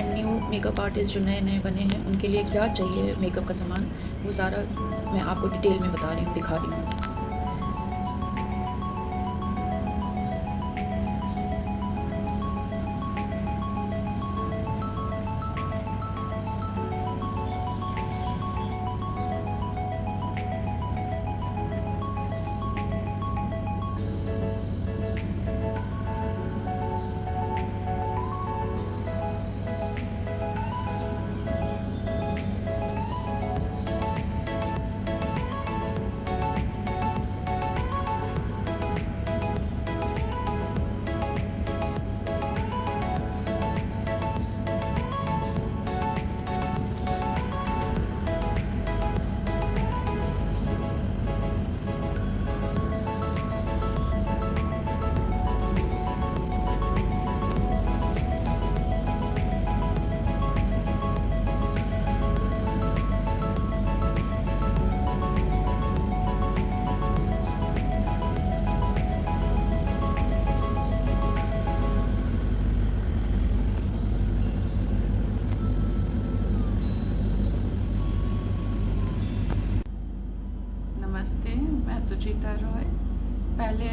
And new makeup artist जो नए नए बने हैं उनके लिए क्या चाहिए मेकअप का सामान, वो सारा मैं आपको डिटेल में बता रही हूँ, दिखा रही हूँ। नमस्ते, मैं सुचिता रॉय। पहले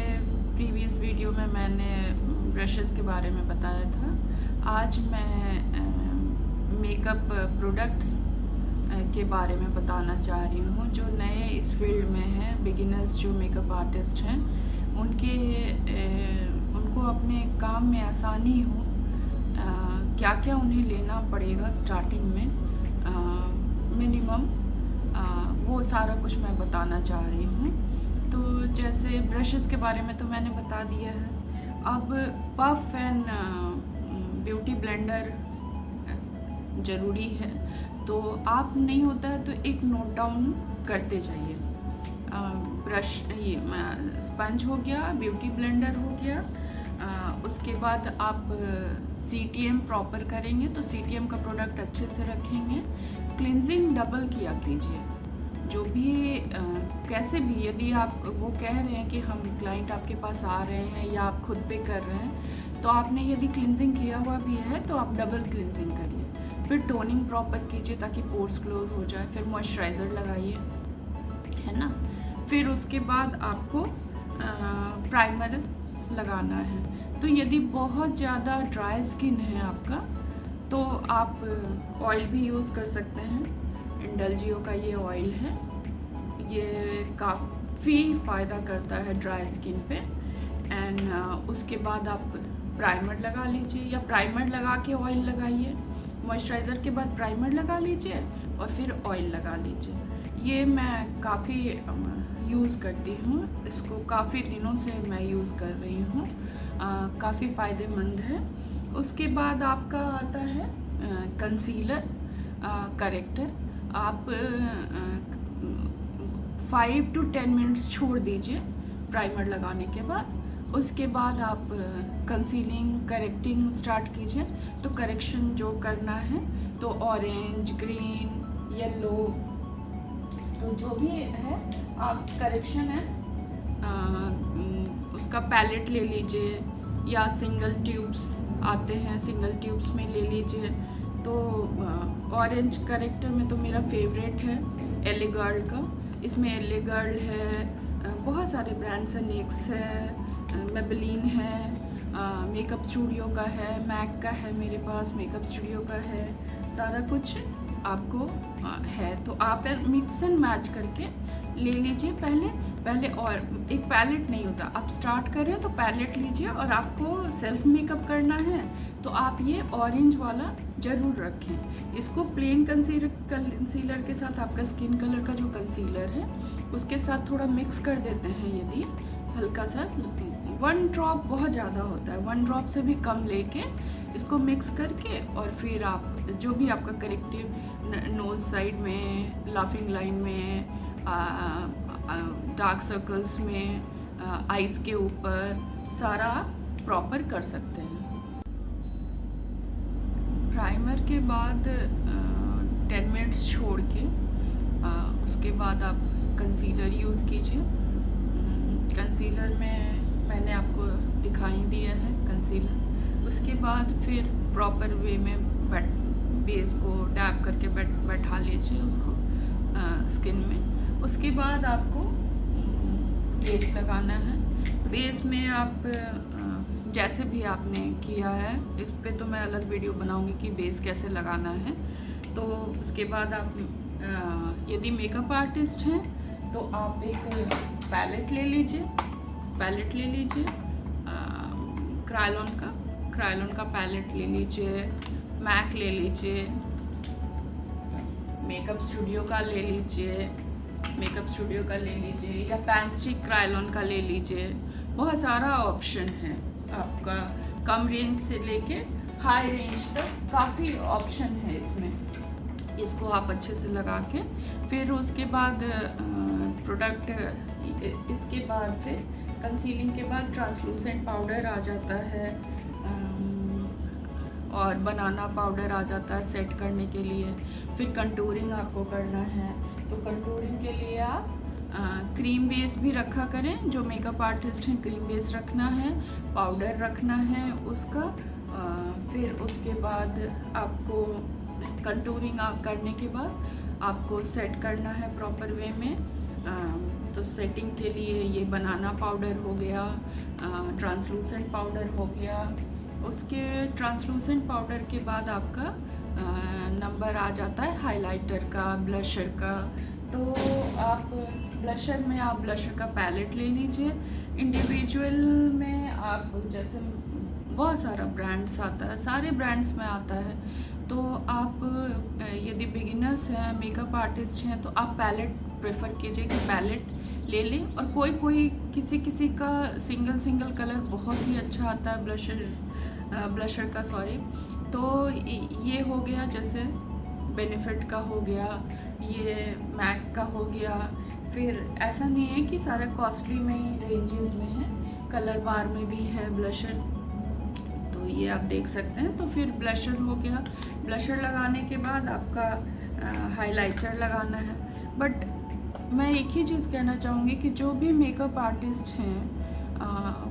प्रीवियस वीडियो में मैंने ब्रशेस के बारे में बताया था। आज मैं मेकअप प्रोडक्ट्स के बारे में बताना चाह रही हूँ। जो नए इस फील्ड में हैं, बिगिनर्स जो मेकअप आर्टिस्ट हैं, उनको अपने काम में आसानी हो, क्या क्या उन्हें लेना पड़ेगा स्टार्टिंग में, मिनिमम वो सारा कुछ मैं बताना चाह रही हूँ। तो जैसे ब्रशेस के बारे में तो मैंने बता दिया है। अब पफ एंड ब्यूटी ब्लेंडर ज़रूरी है, तो आप नहीं होता है तो एक नोट डाउन करते जाइए। ब्रश, ये स्पंज हो गया, ब्यूटी ब्लेंडर हो गया। उसके बाद आप CTM प्रॉपर करेंगे तो CTM का प्रोडक्ट अच्छे से रखेंगे। क्लिनजिंग डबल किया कीजिए। जो भी कैसे भी, यदि आप वो कह रहे हैं कि हम क्लाइंट आपके पास आ रहे हैं या आप खुद पे कर रहे हैं, तो आपने यदि क्लिनजिंग किया हुआ भी है तो आप डबल क्लिनजिंग करिए। फिर टोनिंग प्रॉपर कीजिए ताकि पोर्स क्लोज हो जाए। फिर मॉइस्चराइज़र लगाइए, है ना। फिर उसके बाद आपको प्राइमर लगाना है। तो यदि बहुत ज़्यादा ड्राई स्किन है आपका तो आप ऑयल भी यूज़ कर सकते हैं। इंडलजियो का ये ऑयल है, ये काफ़ी फ़ायदा करता है ड्राई स्किन पे। एंड उसके बाद आप प्राइमर लगा लीजिए या प्राइमर लगा के ऑयल लगाइए। मॉइस्चराइज़र के बाद प्राइमर लगा लीजिए और फिर ऑयल लगा लीजिए। ये मैं काफ़ी यूज़ करती हूँ, इसको काफ़ी दिनों से मैं यूज़ कर रही हूँ। काफ़ी फ़ायदेमंद है। उसके बाद आपका आता है कंसीलर, करेक्टर। आप 5 to 10 मिनट्स छोड़ दीजिए प्राइमर लगाने के बाद। उसके बाद आप कंसीलिंग, करेक्टिंग स्टार्ट कीजिए। तो करेक्शन जो करना है तो ऑरेंज, ग्रीन, येलो, तो जो भी है आप करेक्शन है उसका पैलेट ले लीजिए या सिंगल ट्यूब्स आते हैं, सिंगल ट्यूब्स में ले लीजिए। तो ऑरेंज करेक्टर में तो मेरा फेवरेट है एले गर्ल का। इसमें एले गर्ल है, बहुत सारे ब्रांड्स हैं, नेक्स है, मेबेलिन है, मेकअप स्टूडियो का है, मैक का है, मेरे पास मेकअप स्टूडियो का है, सारा कुछ आपको है। तो आप मिक्स एंड मैच करके ले लीजिए। पहले और एक पैलेट नहीं होता, आप स्टार्ट कर रहे हैं तो पैलेट लीजिए। और आपको सेल्फ मेकअप करना है तो आप ये ऑरेंज वाला ज़रूर रखें। इसको प्लेन कंसीलर के साथ, आपका स्किन कलर का जो कंसीलर है उसके साथ थोड़ा मिक्स कर देते हैं। यदि हल्का सा 1 ड्रॉप, बहुत ज़्यादा होता है, 1 ड्रॉप से भी कम लेके इसको मिक्स करके और फिर आप जो भी आपका करेक्टिव नोज़ साइड में, लाफिंग लाइन में, डार्क सर्कल्स में, आइज़ के ऊपर, सारा प्रॉपर कर सकते हैं। प्राइमर के बाद 10 मिनट्स छोड़ के उसके बाद आप कंसीलर यूज़ कीजिए। कंसीलर में मैंने आपको दिखाई दिया है कंसीलर। उसके बाद फिर प्रॉपर वे में बेस को डैब करके बैठा लीजिए उसको स्किन में। उसके बाद आपको बेस लगाना है। बेस में आप जैसे भी आपने किया है, इस पे तो मैं अलग वीडियो बनाऊंगी कि बेस कैसे लगाना है। तो उसके बाद आप यदि मेकअप आर्टिस्ट हैं तो आप एक पैलेट ले लीजिए, क्रायलॉन का पैलेट ले लीजिए, मैक ले लीजिए, मेकअप स्टूडियो का ले लीजिए या पैंस्टिक क्रायलॉन का ले लीजिए। बहुत सारा ऑप्शन है आपका, कम रेंज से लेके हाई रेंज तक काफ़ी ऑप्शन है इसमें। इसको आप अच्छे से लगा के फिर उसके बाद प्रोडक्ट, इसके बाद फिर कंसीलिंग के बाद ट्रांसलूसेंट पाउडर आ जाता है और बनाना पाउडर आ जाता है सेट करने के लिए। फिर कंटूरिंग आपको करना है, तो कंटूरिंग के लिए आप क्रीम बेस भी रखा करें। जो मेकअप आर्टिस्ट हैं क्रीम बेस रखना है, पाउडर रखना है उसका। फिर उसके बाद आपको कंटूरिंग करने के बाद आपको सेट करना है प्रॉपर वे में। तो सेटिंग के लिए ये बनाना पाउडर हो गया, ट्रांसलूसेंट पाउडर हो गया। उसके ट्रांसलूसेंट पाउडर के बाद आपका नंबर आ जाता है हाइलाइटर का, ब्लशर का। तो आप ब्लशर में आप ब्लशर का पैलेट ले लीजिए। इंडिविजुअल में आप जैसे बहुत सारा ब्रांड्स आता है, सारे ब्रांड्स में आता है। तो आप यदि बिगिनर्स हैं, मेकअप आर्टिस्ट हैं, तो आप पैलेट प्रेफर कीजिए कि पैलेट ले लें। और कोई किसी का सिंगल कलर बहुत ही अच्छा आता है ब्लशर का तो ये हो गया, जैसे बेनिफिट का हो गया, ये मैक का हो गया। फिर ऐसा नहीं है कि सारा कॉस्टली में ही रेंजेस में है, कलर बार में भी है ब्लशर, तो ये आप देख सकते हैं। तो फिर ब्लशर हो गया। ब्लशर लगाने के बाद आपका हाइलाइटर लगाना है। बट मैं एक ही चीज़ कहना चाहूँगी कि जो भी मेकअप आर्टिस्ट हैं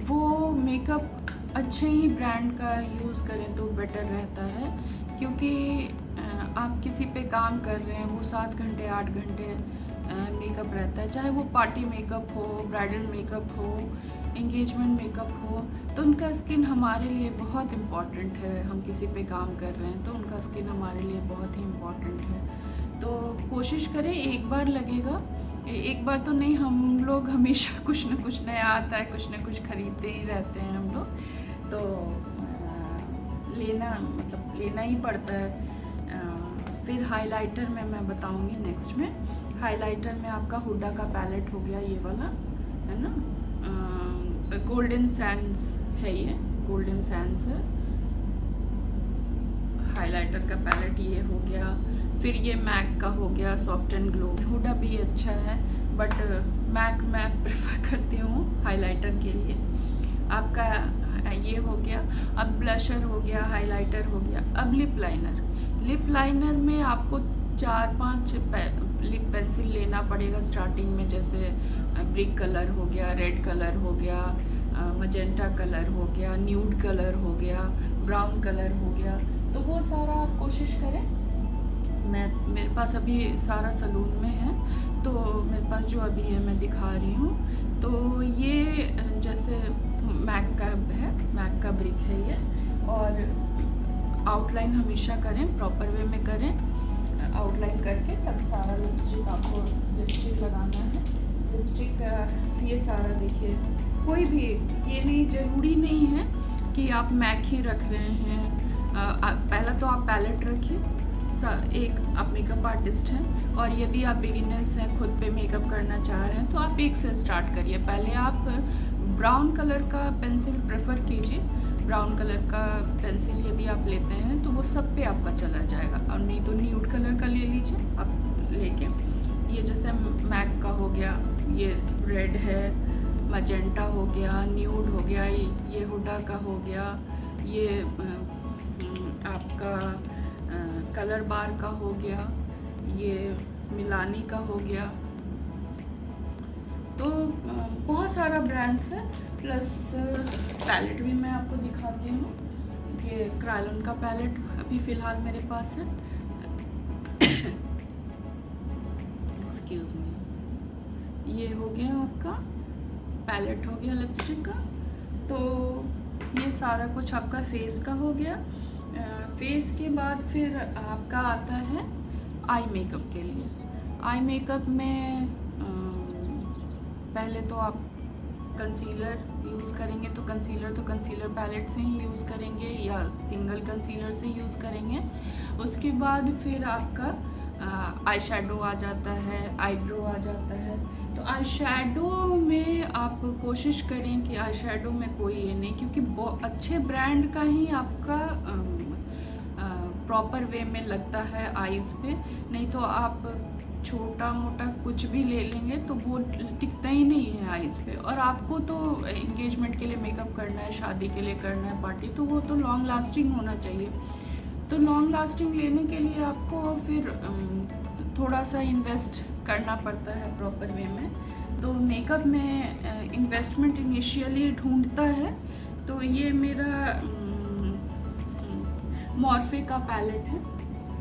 वो मेकअप अच्छे ही ब्रांड का यूज़ करें तो बेटर रहता है। क्योंकि आप किसी पे काम कर रहे हैं, वो 7 घंटे 8 घंटे मेकअप रहता है, चाहे वो पार्टी मेकअप हो, ब्राइडल मेकअप हो, एंगेजमेंट मेकअप हो। तो उनका स्किन हमारे लिए बहुत इम्पॉर्टेंट है। हम किसी पे काम कर रहे हैं तो उनका स्किन हमारे लिए बहुत ही इम्पॉर्टेंट है। तो कोशिश करें, एक बार लगेगा, एक बार तो नहीं, हम लोग हमेशा कुछ ना कुछ नया आता है, कुछ ना कुछ ख़रीदते ही रहते हैं हम लोग। तो लेना ही पड़ता है। फिर हाइलाइटर में मैं बताऊंगी नेक्स्ट में। हाइलाइटर में आपका हुडा का पैलेट हो गया, ये वाला है ना, गोल्डन सैंड्स है, ये गोल्डन सैंड्स है हाइलाइटर का पैलेट, ये हो गया। फिर ये मैक का हो गया, सॉफ्ट एंड ग्लो। हुडा भी अच्छा है बट मैक मैं प्रेफर करती हूँ हाइलाइटर के लिए। आपका ये हो गया। अब ब्लशर हो गया, हाइलाइटर हो गया। अब लिप लाइनर में आपको 4-5 लिप पेंसिल लेना पड़ेगा स्टार्टिंग में। जैसे ब्रिक कलर हो गया, रेड कलर हो गया, मजेंटा कलर हो गया, न्यूड कलर हो गया, ब्राउन कलर हो गया। तो वो सारा आप कोशिश करें। मेरे पास अभी सारा सलून में है, तो मेरे पास जो अभी है मैं दिखा रही हूँ। तो ये जैसे मैक का ब्रिक है ये। और आउटलाइन हमेशा करें, प्रॉपर वे में करें, आउटलाइन करके तब सारा आपको लिपस्टिक लगाना है। लिपस्टिक ये सारा देखिए, कोई भी ये नहीं, ज़रूरी नहीं है कि आप मैक ही रख रहे हैं। पहला तो आप पैलेट रखिए। एक आप मेकअप आर्टिस्ट हैं और यदि आप बिगिनर्स हैं, खुद पे मेकअप करना चाह रहे हैं, तो आप एक से स्टार्ट करिए। पहले आप ब्राउन कलर का पेंसिल प्रेफर कीजिए। ब्राउन कलर का पेंसिल यदि आप लेते हैं तो वो सब पे आपका चला जाएगा। और नहीं तो न्यूड कलर का ले लीजिए आप लेके। ये जैसे मैक का हो गया, ये रेड है, मजेंटा हो गया, न्यूड हो गया, ये हुडा का हो गया, ये आपका कलर बार का हो गया, ये मिलानी का हो गया। तो बहुत सारा ब्रांड्स है। प्लस पैलेट भी मैं आपको दिखाती हूँ। ये क्रायोलन का पैलेट अभी फ़िलहाल मेरे पास है। Excuse me. ये हो गया आपका पैलेट, हो गया लिपस्टिक का। तो ये सारा कुछ आपका फेस का हो गया। फेस के बाद फिर आपका आता है आई मेकअप के लिए। आई मेकअप में पहले तो आप कंसीलर यूज़ करेंगे, तो कंसीलर पैलेट से ही यूज़ करेंगे या सिंगल कंसीलर से यूज़ करेंगे। उसके बाद फिर आपका आई शेडो आ जाता है, आईब्रो आ जाता है। तो आई शेडो में आप कोशिश करें कि आई शेडो में कोई ये नहीं, क्योंकि अच्छे ब्रांड का ही आपका प्रॉपर वे में लगता है आईज़ पे। नहीं तो आप छोटा मोटा कुछ भी ले लेंगे तो वो टिकता ही नहीं है आईज़ पे। और आपको तो एंगेजमेंट के लिए मेकअप करना है, शादी के लिए करना है, पार्टी, तो वो तो लॉन्ग लास्टिंग होना चाहिए। तो लॉन्ग लास्टिंग लेने के लिए आपको फिर थोड़ा सा इन्वेस्ट करना पड़ता है प्रॉपर वे में। तो मेकअप में इन्वेस्टमेंट इनिशियली ढूंढता है। तो ये मेरा मॉर्फे का पैलेट है।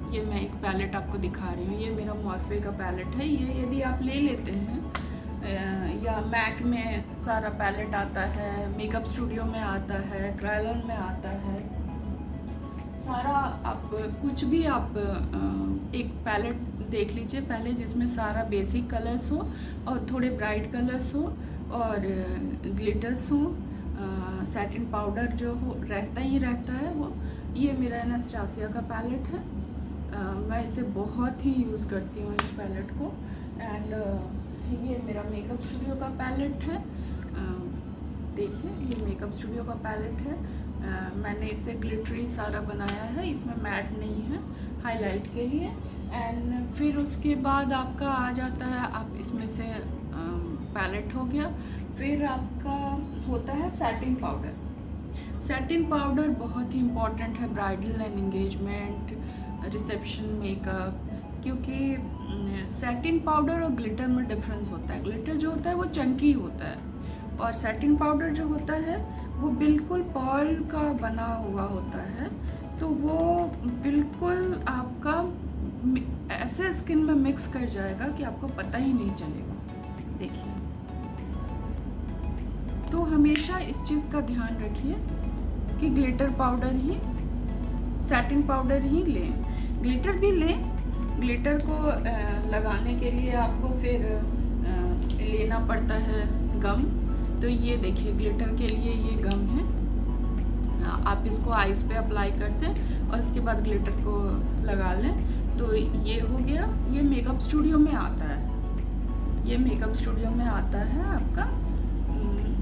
ये मैं एक पैलेट आपको दिखा रही हूँ। ये मेरा मॉर्फे का पैलेट है। ये यदि आप ले लेते हैं या मैक में सारा पैलेट आता है, मेकअप स्टूडियो में आता है, क्रायोलन में आता है, सारा आप कुछ भी आप एक पैलेट देख लीजिए पहले, जिसमें सारा बेसिक कलर्स हो और थोड़े ब्राइट कलर्स हो और ग्लिटर्स हो, सैटिन पाउडर जो हो रहता ही रहता है वो। ये मेरा एनास्टासिया का पैलेट है। मैं इसे बहुत ही यूज़ करती हूँ इस पैलेट को। एंड ये मेरा मेकअप स्टूडियो का पैलेट है। देखिए ये मेकअप स्टूडियो का पैलेट है। मैंने इसे ग्लिटरी सारा बनाया है, इसमें मैट नहीं है, हाईलाइट के लिए। एंड फिर उसके बाद आपका आ जाता है, आप इसमें से पैलेट हो गया। फिर आपका होता है सैटिन पाउडर। सैटिन पाउडर बहुत ही इम्पॉर्टेंट है bridal and engagement, reception makeup, क्योंकि सैटिन पाउडर और ग्लिटर में डिफरेंस होता है। ग्लिटर जो होता है वो चंकी होता है और सैटिन पाउडर जो होता है वो बिल्कुल पर्ल का बना हुआ होता है। तो वो बिल्कुल आपका ऐसे स्किन में मिक्स कर जाएगा कि आपको पता ही नहीं चलेगा। देखिए, तो हमेशा इस चीज़ का ध्यान रखिए कि ग्लिटर पाउडर ही, सैटिन पाउडर ही लें। ग्लिटर भी लें, ग्लिटर को लगाने के लिए आपको फिर लेना पड़ता है गम। तो ये देखिए ग्लिटर के लिए ये गम है। आप इसको आइज़ पे अप्लाई कर दें और उसके बाद ग्लिटर को लगा लें। तो ये हो गया, ये मेकअप स्टूडियो में आता है, ये मेकअप स्टूडियो में आता है आपका।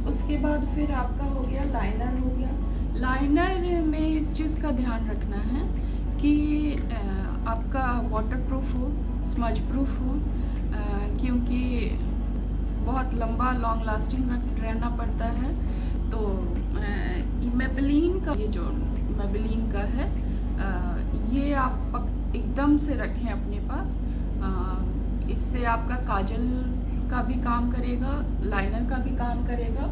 उसके बाद फिर आपका हो गया लाइनर हो गया। लाइनर में इस चीज़ का ध्यान रखना है कि आपका वाटरप्रूफ हो, स्मज प्रूफ हो, क्योंकि बहुत लंबा लॉन्ग लास्टिंग रहना पड़ता है। तो मेबेलिन का, ये जो मेबेलिन का है, ये आप एकदम से रखें अपने पास। इससे आपका काजल का भी काम करेगा, लाइनर का भी काम करेगा।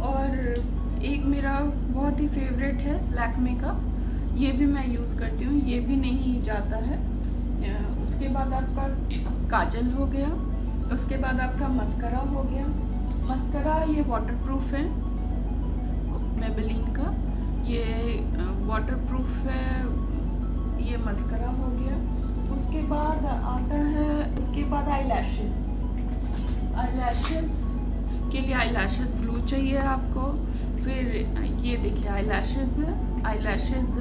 और एक मेरा बहुत ही फेवरेट है लैक्मे का, ये भी मैं यूज़ करती हूँ, ये भी नहीं जाता है। उसके बाद आपका काजल हो गया। उसके बाद आपका मस्करा हो गया। मस्करा ये वाटरप्रूफ है मेबेलिन का, ये वाटरप्रूफ है, ये मस्करा हो गया। उसके बाद आता है, उसके बाद आईलैशेस। आईलैशेस के लिए आईलैशेस ग्लू चाहिए आपको। फिर ये देखिए आईलैशेस है, आईलैशेस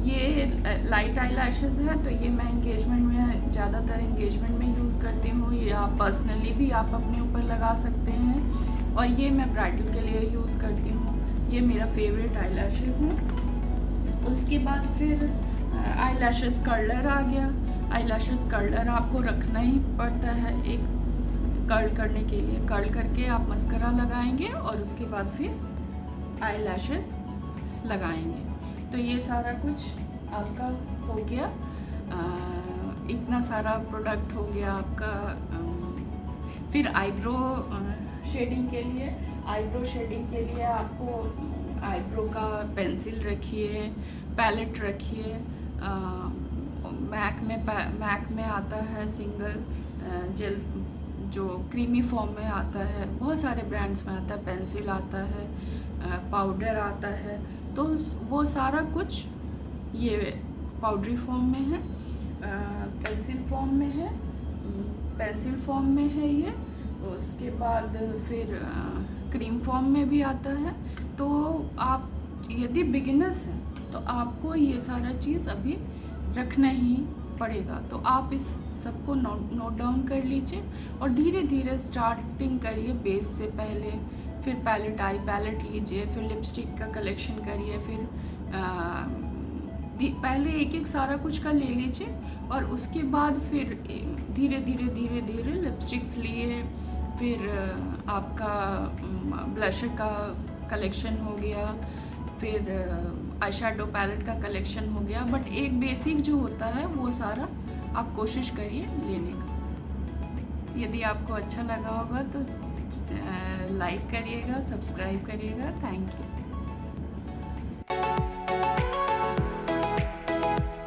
ये लाइट आईलैशेस है। तो ये मैं एंगेजमेंट में, ज़्यादातर एंगेजमेंट में यूज़ करती हूँ, या पर्सनली भी आप अपने ऊपर लगा सकते हैं। और ये मैं ब्राइडल के लिए यूज़ करती हूँ। ये मेरा फेवरेट आईलैशेस है। उसके बाद फिर आईलैशेस कर्लर आ गया। आईलैशेस कर्लर आपको रखना ही पड़ता है एक कर्ल करने के लिए। कर्ल करके आप मस्करा लगाएंगे और उसके बाद फिर आईलैशेस लगाएंगे। तो ये सारा कुछ आपका हो गया। इतना सारा प्रोडक्ट हो गया आपका। फिर आईब्रो शेडिंग के लिए, आईब्रो शेडिंग के लिए आपको आईब्रो का पेंसिल रखिए, पैलेट रखिए। मैक में आता है सिंगल जेल जो क्रीमी फॉर्म में आता है, बहुत सारे ब्रांड्स में आता है, पेंसिल आता है, पाउडर आता है। तो वो सारा कुछ ये पाउडरी फॉर्म में है, पेंसिल फॉर्म में है, ये। उसके बाद फिर क्रीम फॉर्म में भी आता है। तो आप यदि बिगिनर्स हैं तो आपको ये सारा चीज़ अभी रखना ही पड़ेगा। तो आप इस सबको नोट डाउन कर लीजिए और धीरे धीरे स्टार्टिंग करिए बेस से पहले, फिर पैलेट, आई पैलेट लीजिए, फिर लिपस्टिक का कलेक्शन करिए, फिर पहले एक सारा कुछ का ले लीजिए और उसके बाद फिर धीरे धीरे लिपस्टिक्स लिए, फिर आपका ब्लशर का कलेक्शन हो गया, फिर आई शैडो पैलेट का कलेक्शन हो गया। बट एक बेसिक जो होता है वो सारा आप कोशिश करिए लेने का। यदि आपको अच्छा लगा होगा तो लाइक करिएगा, सब्सक्राइब करिएगा। Thank you.